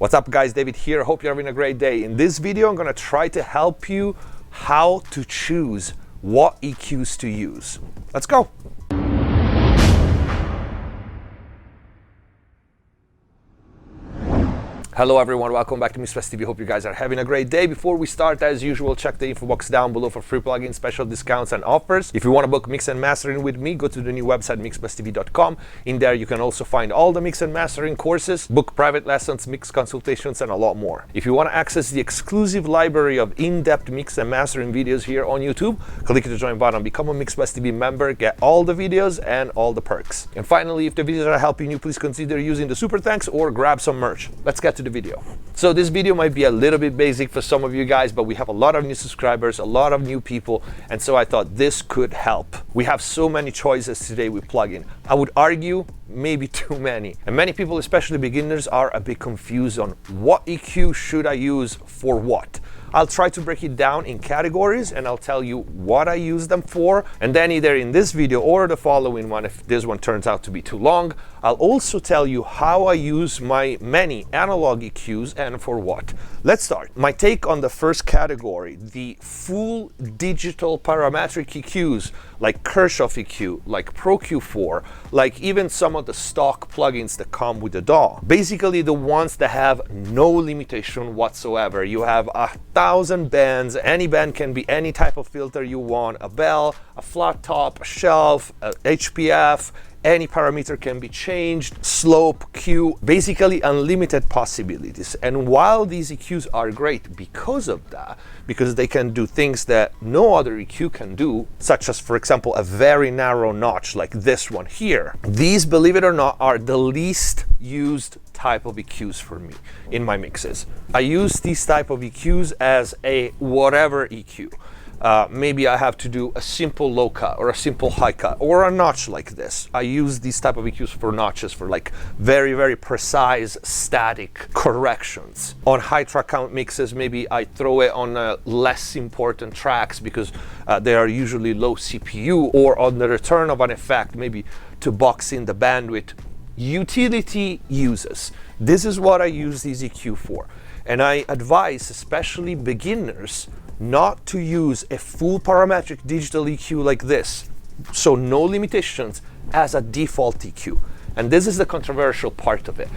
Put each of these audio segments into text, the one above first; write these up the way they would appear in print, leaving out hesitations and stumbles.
What's up guys, David here. Hope you're having a great day. In this video, I'm gonna try to help you how to choose what EQs to use. Let's go. Hello everyone, welcome back to MixPress TV. Hope you guys are having a great day. Before we start, as usual, check the info box down below for free plugins, special discounts and offers. If you want to book mix and mastering with me, go to the new website mixpresstv.com. In there you can also find all the mix and mastering courses, book private lessons, mix consultations, and a lot more. If you want to access the exclusive library of in-depth mix and mastering videos here on YouTube, click the join button, become a MixPress TV member, get all the videos and all the perks. And finally, if the videos are helping you, please consider using the super thanks or grab some merch. Let's get to the video. So this video might be a little bit basic for some of you guys, but we have a lot of new subscribers, a lot of new people, and so I thought this could help. We have so many choices today with plugin. I would argue maybe too many. And many people, especially beginners, are a bit confused on what EQ should I use for what. I'll try to break it down in categories and I'll tell you what I use them for. And then either in this video or the following one, if this one turns out to be too long, I'll also tell you how I use my many analog EQs and for what. Let's start. My take on the first category, the full digital parametric EQs like Kirchhoff EQ, like Pro Q4, like even some of the stock plugins that come with the DAW. Basically the ones that have no limitation whatsoever. You have 1,000 bands, any band can be any type of filter you want, a bell, a flat top, a shelf, a HPF, any parameter can be changed, slope, Q, basically unlimited possibilities. And while these EQs are great because of that, because they can do things that no other EQ can do, such as, for example, a very narrow notch like this one here, these, believe it or not, are the least used type of EQs for me in my mixes. I use these type of EQs as a whatever EQ. Maybe I have to do a simple low cut or a simple high cut or a notch like this. I use these type of EQs for notches, for like very, very precise static corrections. On high track count mixes, maybe I throw it on less important tracks because they are usually low CPU, or on the return of an effect, maybe to box in the bandwidth. Utility uses. This is what I use these EQ for. And I advise, especially beginners, not to use a full parametric digital EQ like this, so no limitations, as a default EQ. And this is the controversial part of it,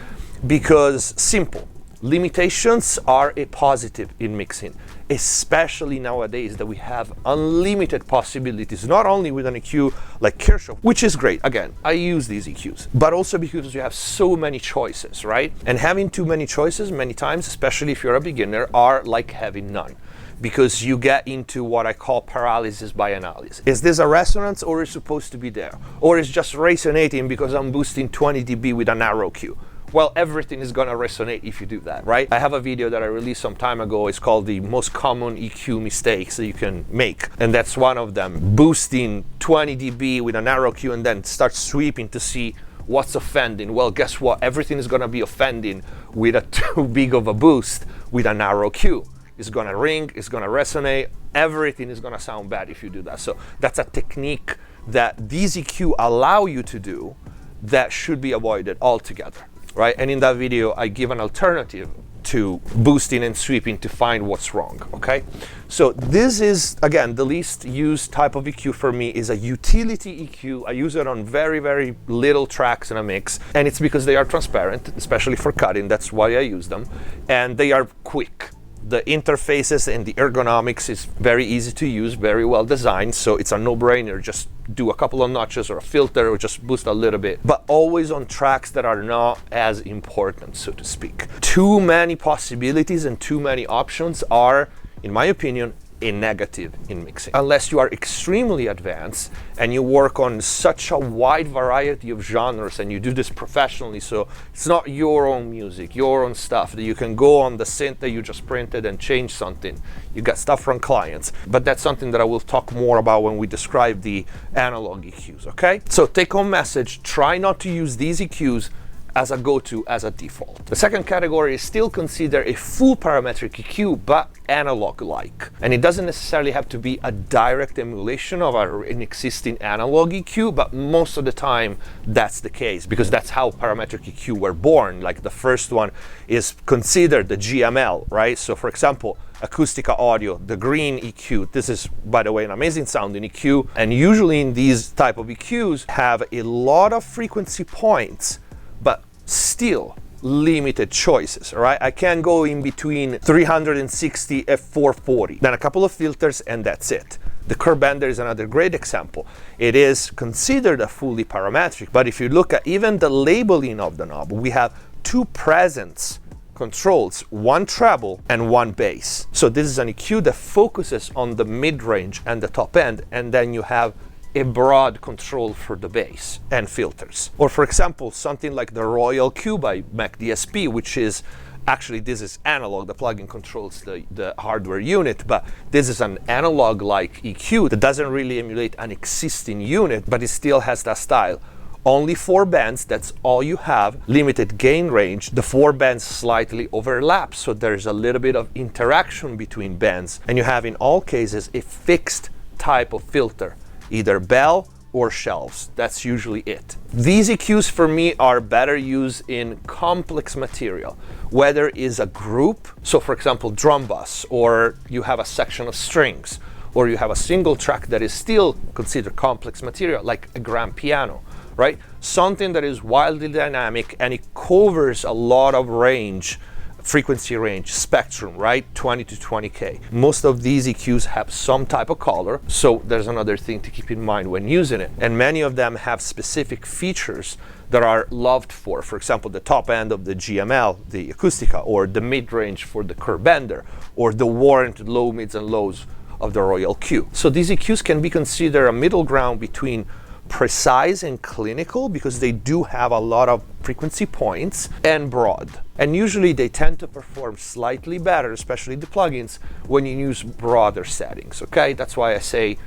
because simple, limitations are a positive in mixing, especially nowadays that we have unlimited possibilities, not only with an EQ like Kirchhoff, which is great, again, I use these EQs, but also because you have so many choices, right? And having too many choices many times, especially if you're a beginner, are like having none, because you get into what I call paralysis by analysis. Is this a resonance, or is it supposed to be there? Or is just resonating because I'm boosting 20 dB with a narrow Q? Well, everything is gonna resonate if you do that, right? I have a video that I released some time ago. It's called the most common EQ mistakes that you can make. And that's one of them, boosting 20 dB with a narrow Q and then start sweeping to see what's offending. Well, guess what? Everything is gonna be offending with a too big of a boost with a narrow Q. It's gonna ring, it's gonna resonate, everything is gonna sound bad if you do that. So that's a technique that these EQ allow you to do that should be avoided altogether, right? And in that video, I give an alternative to boosting and sweeping to find what's wrong, okay? So this is, again, the least used type of EQ for me is a utility EQ. I use it on very, very little tracks in a mix, and it's because they are transparent, especially for cutting, that's why I use them, and they are quick. The interfaces and the ergonomics is very easy to use, very well designed, so it's a no-brainer. Just do a couple of notches or a filter or just boost a little bit, but always on tracks that are not as important, so to speak. Too many possibilities and too many options are, in my opinion, a negative in mixing. Unless you are extremely advanced and you work on such a wide variety of genres and you do this professionally, so it's not your own music, your own stuff, that you can go on the synth that you just printed and change something. You got stuff from clients, but that's something that I will talk more about when we describe the analog EQs, okay? So take home message, try not to use these EQs as a go-to, as a default. The second category is still considered a full parametric EQ, but analog-like. And it doesn't necessarily have to be a direct emulation of an existing analog EQ, but most of the time that's the case, because that's how parametric EQ were born. Like the first one is considered the GML, right? So for example, Acoustica Audio, the green EQ. This is, by the way, an amazing sounding EQ. And usually in these type of EQs have a lot of frequency points, but still limited choices, all right? I can go in between 360 and 440, then a couple of filters, and that's it. The curve bender is another great example. It is considered a fully parametric, but if you look at even the labeling of the knob, we have two presence controls, one treble and one bass. So this is an EQ that focuses on the mid-range and the top end, and then you have a broad control for the bass and filters. Or for example, something like the Royal Q by Mac DSP, which is actually, this is analog. The plugin controls the hardware unit, but this is an analog-like EQ that doesn't really emulate an existing unit, but it still has that style. Only 4 bands, that's all you have. Limited gain range. The 4 bands slightly overlap, so there's a little bit of interaction between bands. And you have, in all cases, a fixed type of filter, either bell or shelves. That's usually it. These EQs for me are better used in complex material, whether it is a group, so for example drum bass, or you have a section of strings, or you have a single track that is still considered complex material, like a grand piano, right? Something that is wildly dynamic and it covers a lot of range, frequency range, spectrum, right? 20 to 20K. Most of these EQs have some type of color, so there's another thing to keep in mind when using it. And many of them have specific features that are loved for example, the top end of the GML, the Acoustica, or the mid-range for the curve bender, or the warranted low, mids, and lows of the Royal Q. So these EQs can be considered a middle ground between precise and clinical, because they do have a lot of frequency points, and broad. And usually they tend to perform slightly better, especially the plugins, when you use broader settings, okay? That's why I say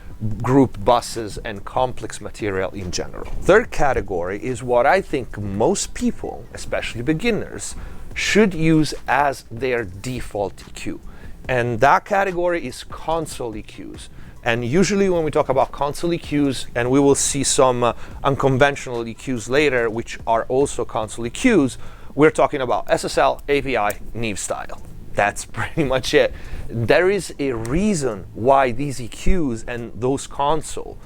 group buses and complex material in general. Third category is what I think most people, especially beginners, should use as their default EQ. And that category is console EQs. And usually when we talk about console EQs, and we will see some unconventional EQs later, which are also console EQs, we're talking about SSL, API, Neve style. That's pretty much it. There is a reason why these EQs and those console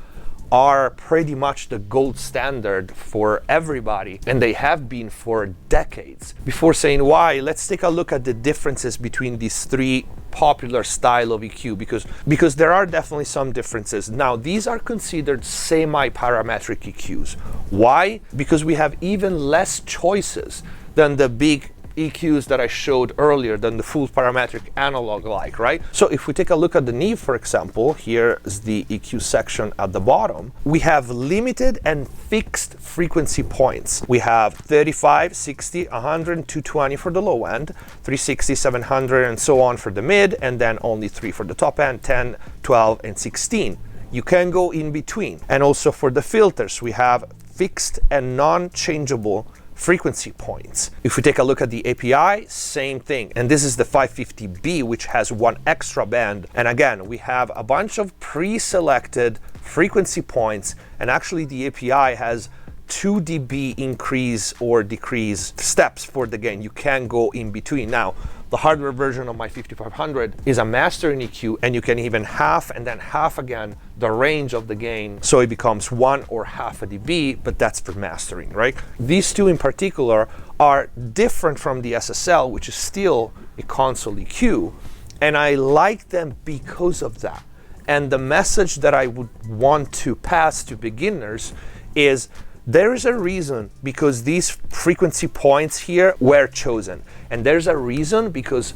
are pretty much the gold standard for everybody, and they have been for decades. Before saying why, let's take a look at the differences between these three popular style of EQ, because there are definitely some differences. Now, these are considered semi-parametric EQs. Why? Because we have even less choices than the big EQs that I showed earlier, than the full parametric analog-like, right? So if we take a look at the Neve, for example, here is the EQ section at the bottom. We have limited and fixed frequency points. We have 35, 60, 100, 220 for the low end, 360, 700, and so on for the mid, and then only 3 for the top end, 10, 12, and 16. You can go in between. And also for the filters, we have fixed and non-changeable frequency points. If we take a look at the API, same thing. And this is the 550B, which has 1 extra band. And again, we have a bunch of pre-selected frequency points, and actually the API has 2 dB increase or decrease steps for the gain. You can go in between. Now, the hardware version of my 5500 is a mastering EQ, and you can even half and then half again the range of the gain, so it becomes 1 or half a dB, but that's for mastering, right? These two in particular are different from the SSL, which is still a console EQ, and I like them because of that. And the message that I would want to pass to beginners is there is a reason because these frequency points here were chosen. And there's a reason because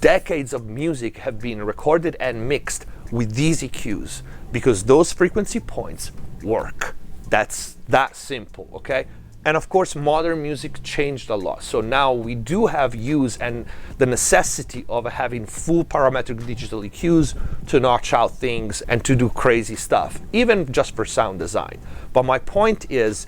decades of music have been recorded and mixed with these EQs, because those frequency points work. That's that simple, okay? And of course, modern music changed a lot. So now we do have use and the necessity of having full parametric digital EQs to notch out things and to do crazy stuff, even just for sound design. But my point is,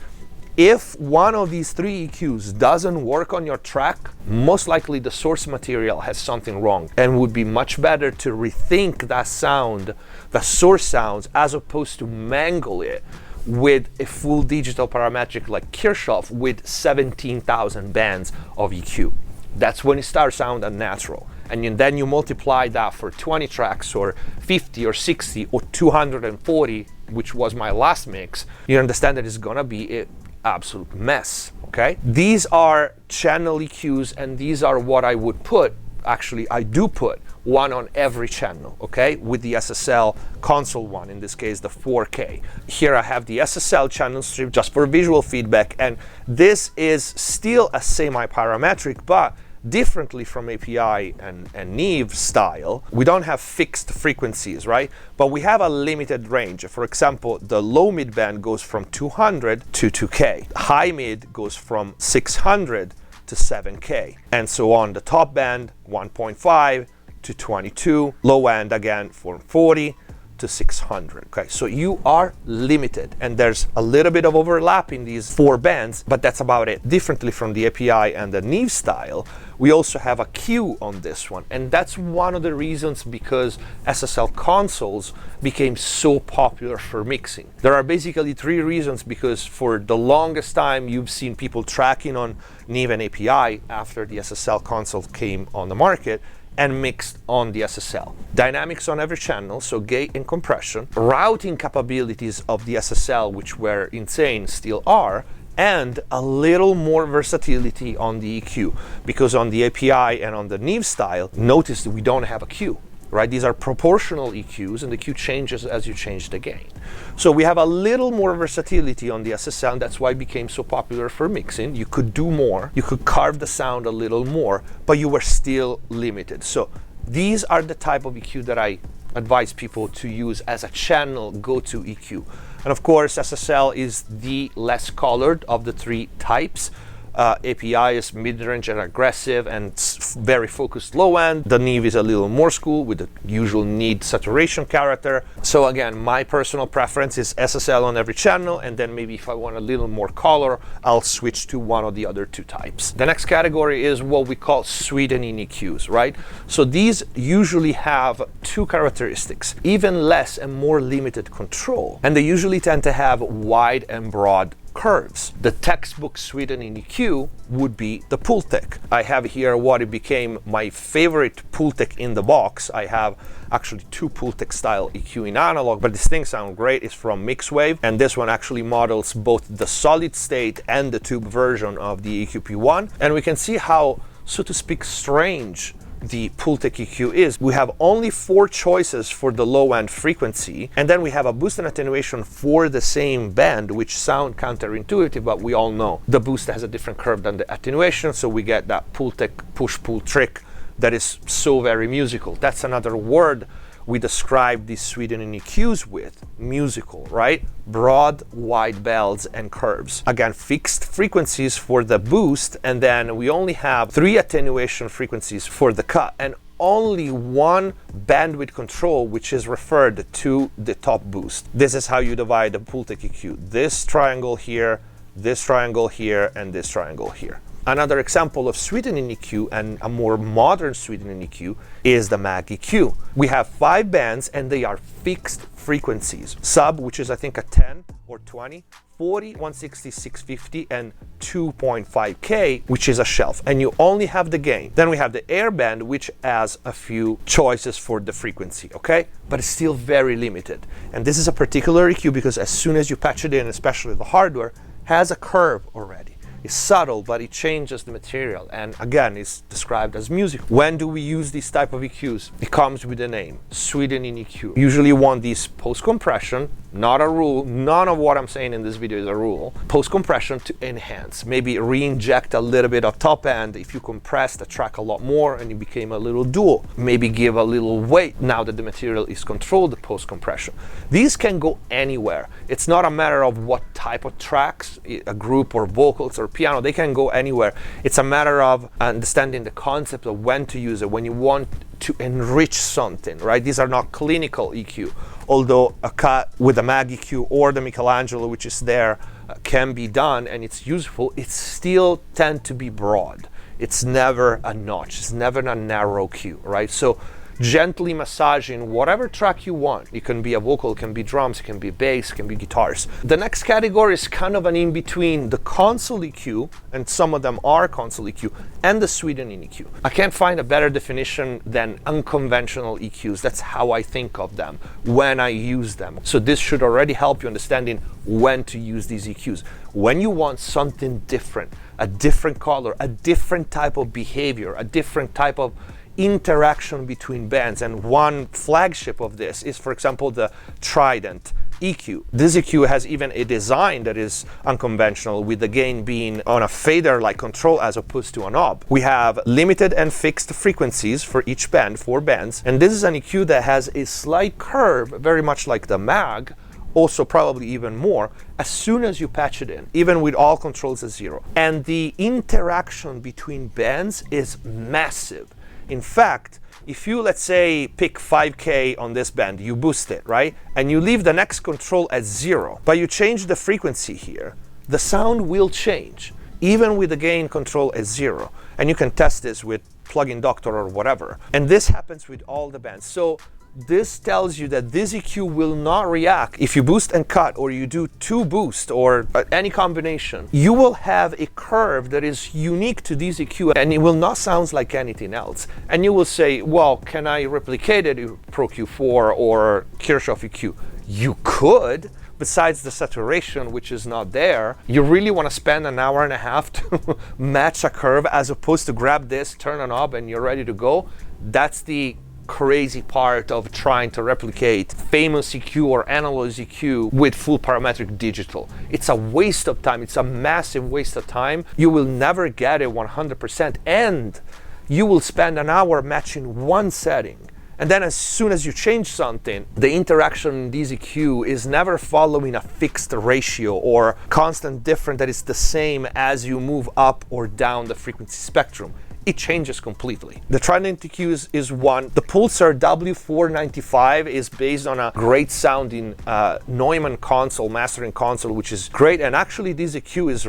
If one of these 3 EQs doesn't work on your track, most likely the source material has something wrong, and would be much better to rethink that sound, the source sounds, as opposed to mangle it with a full digital parametric like Kirchhoff with 17,000 bands of EQ. That's when it starts sound unnatural. And then you multiply that for 20 tracks or 50 or 60 or 240, which was my last mix, you understand that it's gonna be an absolute mess, okay? These are channel EQs, and these are what I would put, actually I do put one on every channel, okay? With the SSL console one, in this case the 4K. Here I have the SSL channel strip just for visual feedback, and this is still a semi-parametric, but differently from API and Neve style, we don't have fixed frequencies, right? But we have a limited range. For example, the low mid band goes from 200 to 2K. High mid goes from 600 to 7K. And so on. The top band, 1.5 to 22. Low end again from 40 to 600. Okay, so you are limited, and there's a little bit of overlap in these 4 bands, but that's about it. Differently from the API and the Neve style, we also have a Q on this one, and that's one of the reasons because SSL consoles became so popular for mixing. There are basically 3 reasons, because for the longest time you've seen people tracking on Neve and API after the SSL console came on the market, and mixed on the SSL. Dynamics on every channel, so gate and compression, routing capabilities of the SSL, which were insane, still are, and a little more versatility on the EQ, because on the API and on the Neve style, notice that we don't have a Q, right? These are proportional EQs, and the Q changes as you change the gain. So we have a little more versatility on the SSL, and that's why it became so popular for mixing. You could do more, you could carve the sound a little more, but you were still limited. So these are the type of EQ that I advise people to use as a channel go-to EQ. And of course, SSL is the less colored of the 3 types. API is mid-range and aggressive and very focused low end. The Neve is a little more school with the usual need saturation character. So again, my personal preference is SSL on every channel, and then maybe if I want a little more color, I'll switch to one of the other 2 types. The next category is what we call sweetening EQs, right? So these usually have 2 characteristics, even less and more limited control, and they usually tend to have wide and broad curves. The textbook sweetening EQ would be the Pultec. I have here what it became my favorite Pultec in the box. I have actually 2 Pultec style EQ in analog, but this thing sounds great. It's from Mixwave, and this one actually models both the solid state and the tube version of the EQP1, and we can see how, so to speak, strange the Pultec EQ is. We have only 4 choices for the low end frequency, and then we have a boost and attenuation for the same band, which sound counterintuitive, but we all know the boost has a different curve than the attenuation, so we get that Pultec push-pull trick that is so very musical. That's another word we describe these sweetening EQs with, musical, right? Broad, wide bells and curves. Again, fixed frequencies for the boost, and then we only have 3 attenuation frequencies for the cut, and only 1 bandwidth control, which is referred to the top boost. This is how you divide the Pultec EQ. This triangle here, this triangle here, and this triangle here. Another example of sweetening EQ, and a more modern sweetening EQ, is the Mag EQ. We have 5 bands, and they are fixed frequencies. Sub, which is I think a 10 or 20, 40, 160, 650, and 2.5K, which is a shelf, and you only have the gain. Then we have the air band, which has a few choices for the frequency, okay? But it's still very limited. And this is a particular EQ because as soon as you patch it in, especially the hardware, has a curve already. It's subtle, but it changes the material, and again, it's described as music. When do we use these type of EQs? It comes with a name, sweetening EQ. Usually you want these post-compression, not a rule, none of what I'm saying in this video is a rule. Post-compression to enhance, maybe re-inject a little bit of top end if you compress the track a lot more and it became a little dual. Maybe give a little weight now that the material is controlled post-compression. These can go anywhere. It's not a matter of what type of tracks, a group or vocals or piano, they can go anywhere. It's a matter of understanding the concept of when to use it, when you want to enrich something, right? These are not clinical EQ, although a cut with a Mag EQ or the Michelangelo, which is there, can be done and it's useful, it still tend to be broad. It's never a notch, it's never a narrow cue, right? So gently massaging whatever track you want. It can be a vocal, it can be drums, it can be bass, it can be guitars. The next category is kind of an in-between the console EQ, and some of them are console EQ, and the Sweden EQ. I can't find a better definition than unconventional EQs. That's how I think of them when I use them. So this should already help you understanding when to use these EQs. When you want something different, a different color, a different type of behavior, a different type of interaction between bands, and one flagship of this is, for example, the Trident EQ. This EQ has even a design that is unconventional, with the gain being on a fader-like control as opposed to a knob. We have limited and fixed frequencies for each band, 4 bands, and this is an EQ that has a slight curve, very much like the Mag, also probably even more, as soon as you patch it in, even with all controls at 0. And the interaction between bands is massive. In fact, if you, let's say, pick 5K on this band, you boost it, right? And you leave the next control at 0, but you change the frequency here, the sound will change, even with the gain control at 0. And you can test this with Plugin Doctor or whatever. And this happens with all the bands. So this tells you that this EQ will not react if you boost and cut, or you do 2 boost, or any combination. You will have a curve that is unique to this EQ, and it will not sound like anything else. And you will say, well, can I replicate it in Pro Q4 or Kirchhoff EQ? You could. Besides the saturation, which is not there, you really want to spend an hour and a half to match a curve, as opposed to grab this, turn a knob, and you're ready to go. That's the crazy part of trying to replicate famous EQ or analog EQ with full parametric digital. It's a waste of time. It's a massive waste of time. You will never get it 100%, and you will spend an hour matching one setting. And then as soon as you change something, the interaction in this EQ is never following a fixed ratio or constant difference that is the same as you move up or down the frequency spectrum. It changes completely. The Trident EQ is one. The Pulsar W495 is based on a great sounding Neumann console, mastering console, which is great. And actually this EQ is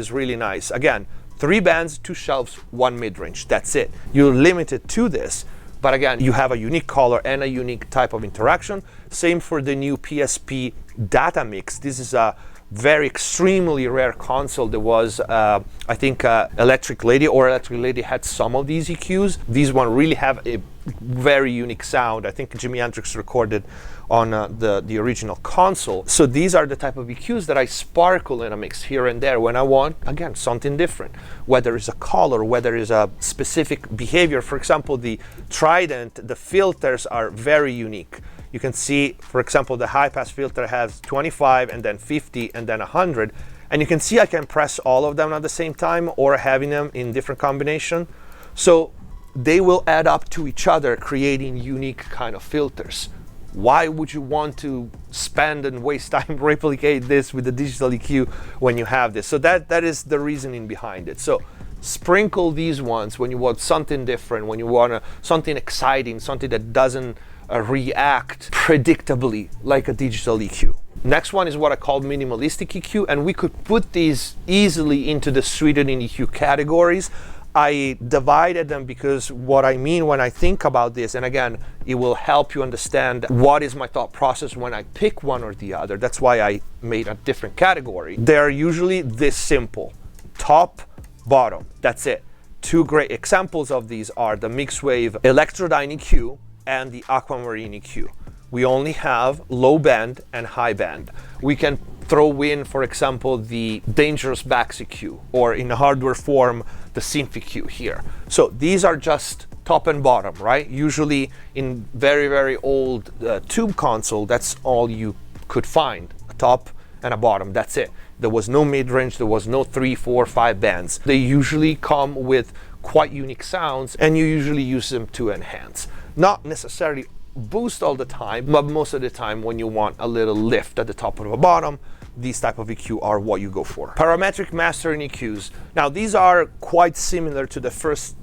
really nice. Again, 3 bands, 2 shelves, 1 mid-range. That's it. You're limited to this. But again, you have a unique color and a unique type of interaction. Same for the new PSP Data Mix. This is a very extremely rare console. There was, I think, Electric Lady had some of these EQs. These one really have a very unique sound. I think Jimi Hendrix recorded on the original console. So these are the type of EQs that I sparkle in a mix here and there when I want, again, something different. Whether it's a color, whether it's a specific behavior. For example, the Trident, the filters are very unique. You can see, for example, the high pass filter has 25 and then 50 and then 100. And you can see I can press all of them at the same time or having them in different combination. So they will add up to each other, creating unique kind of filters. Why would you want to spend and waste time replicate this with the digital EQ when you have this? So that is the reasoning behind it. So sprinkle these ones when you want something different, when you want something exciting, something that doesn't react predictably like a digital EQ. Next one is what I call minimalistic EQ, and we could put these easily into the Sweden EQ categories. I divided them because what I mean when I think about this, and again, it will help you understand what is my thought process when I pick one or the other. That's why I made a different category. They're usually this simple: top, bottom. That's it. 2 great examples of these are the Mixwave Electrodyne EQ and the Aquamarine EQ. We only have low band and high band. We can throw in, for example, the Dangerous Bax EQ, or in hardware form, the Synth EQ here. So these are just top and bottom, right? Usually in very, very old tube console, that's all you could find, a top and a bottom, that's it. There was no mid-range, there was no 3, 4, 5 bands. They usually come with quite unique sounds, and you usually use them to enhance. Not necessarily boost all the time, but most of the time when you want a little lift at the top or the bottom, these type of EQ are what you go for. Parametric mastering EQs. Now these are quite similar to the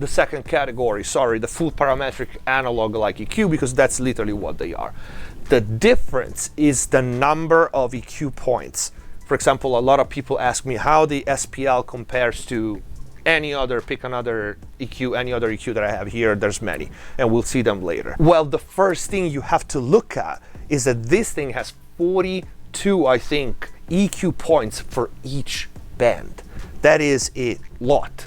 second category, the full parametric analog like EQ, because that's literally what they are. The difference is the number of EQ points. For example, a lot of people ask me how the SPL compares to any other, pick another EQ, any other EQ that I have here. There's many, and we'll see them later. Well, the first thing you have to look at is that this thing has 42, I think, EQ points for each band. That is a lot.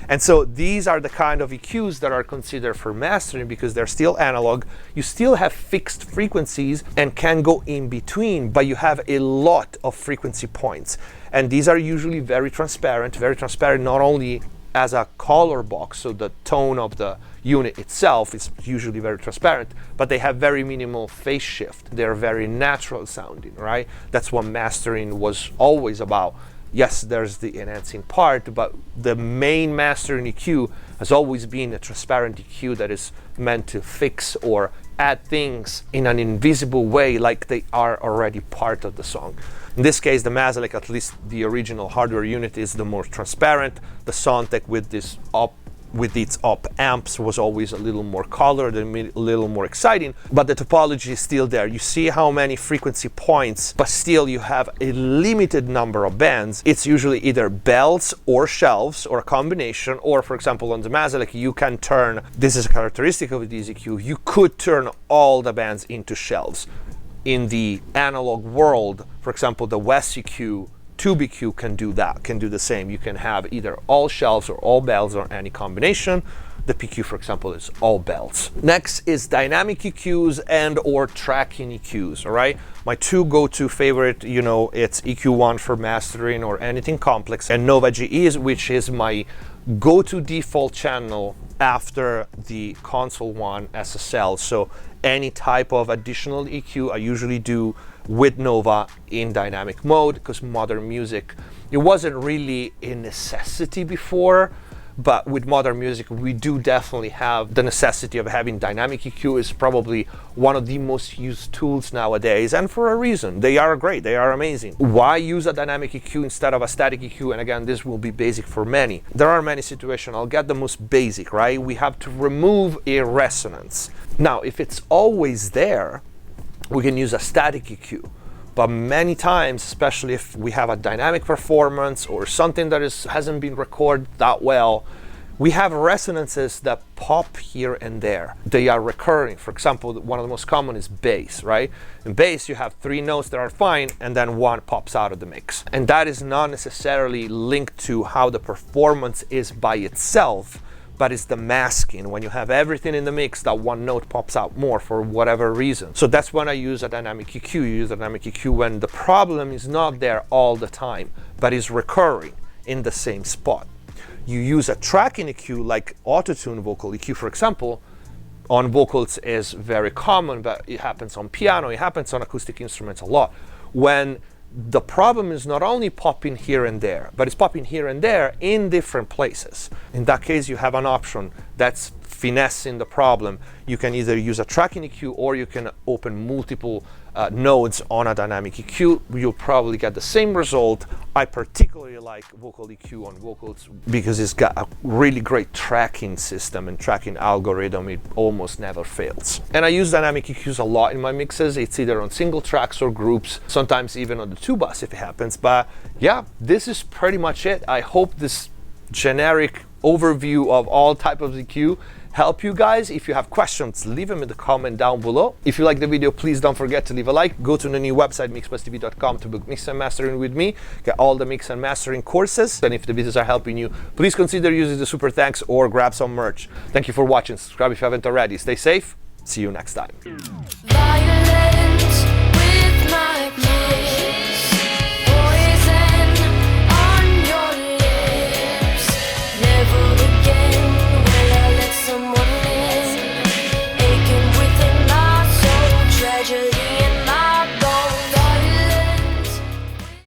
And so these are the kind of EQs that are considered for mastering because they're still analog. You still have fixed frequencies and can go in between, but you have a lot of frequency points. And these are usually very transparent not only as a color box, so the tone of the unit itself is usually very transparent, but they have very minimal phase shift. They're very natural sounding, right? That's what mastering was always about. Yes, there's the enhancing part, but the main mastering EQ has always been a transparent EQ that is meant to fix or add things in an invisible way like they are already part of the song. In this case, the McSolaar, at least the original hardware unit, is the more transparent. The Soundtech with its op amps was always a little more colored and a little more exciting, but the topology is still there. You see how many frequency points, but still you have a limited number of bands. It's usually either bells or shelves or a combination, or for example on the McSolaar you can turn, this is a characteristic of this EQ, you could turn all the bands into shelves. In the analog world, for example, the West EQ, Tube EQ can do that, can do the same. You can have either all shelves or all bells or any combination. The PQ, for example, is all bells. Next is dynamic EQs and or tracking EQs, all right? My two go-to favorite, you know, it's EQ1 for mastering or anything complex, and Nova GEs, which is my go-to default channel after the console one SSL. So any type of additional EQ I usually do with Nova in dynamic mode, because modern music, it wasn't really a necessity before, but with modern music we do definitely have the necessity of having dynamic EQ. Is probably one of the most used tools nowadays, and for a reason. They are great, they are amazing. Why use a dynamic EQ instead of a static EQ? And again, this will be basic for many. There are many situations. I'll get the most basic, right? We have to remove a resonance. Now, if it's always there, we can use a static EQ. But many times, especially if we have a dynamic performance or something that hasn't been recorded that well, we have resonances that pop here and there. They are recurring. For example, one of the most common is bass, right? In bass, you have 3 notes that are fine, and then one pops out of the mix. And that is not necessarily linked to how the performance is by itself, but it's the masking. When you have everything in the mix, that one note pops out more for whatever reason. So that's when I use a dynamic EQ. You use a dynamic EQ when the problem is not there all the time, but is recurring in the same spot. You use a tracking EQ like autotune vocal EQ, for example, on vocals is very common, but it happens on piano, it happens on acoustic instruments a lot. When the problem is not only popping here and there, but it's popping here and there in different places. In that case, you have an option that's finessing the problem. You can either use a tracking EQ or you can open multiple nodes on a dynamic EQ. You'll probably get the same result. I particularly like vocal EQ on vocals because it's got a really great tracking system and tracking algorithm. It almost never fails. And I use dynamic EQs a lot in my mixes. It's either on single tracks or groups, sometimes even on the 2-bus if it happens. But yeah, this is pretty much it. I hope this generic overview of all types of EQ help you guys. If you have questions, leave them in the comment down below. If you like the video, please don't forget to leave a like. Go to the new website mixbustv.com to book mix and mastering with me. Get all the mix and mastering courses. And if the videos are helping you, please consider using the super thanks or grab some merch. Thank you for watching. Subscribe if you haven't already. Stay safe. See you next time.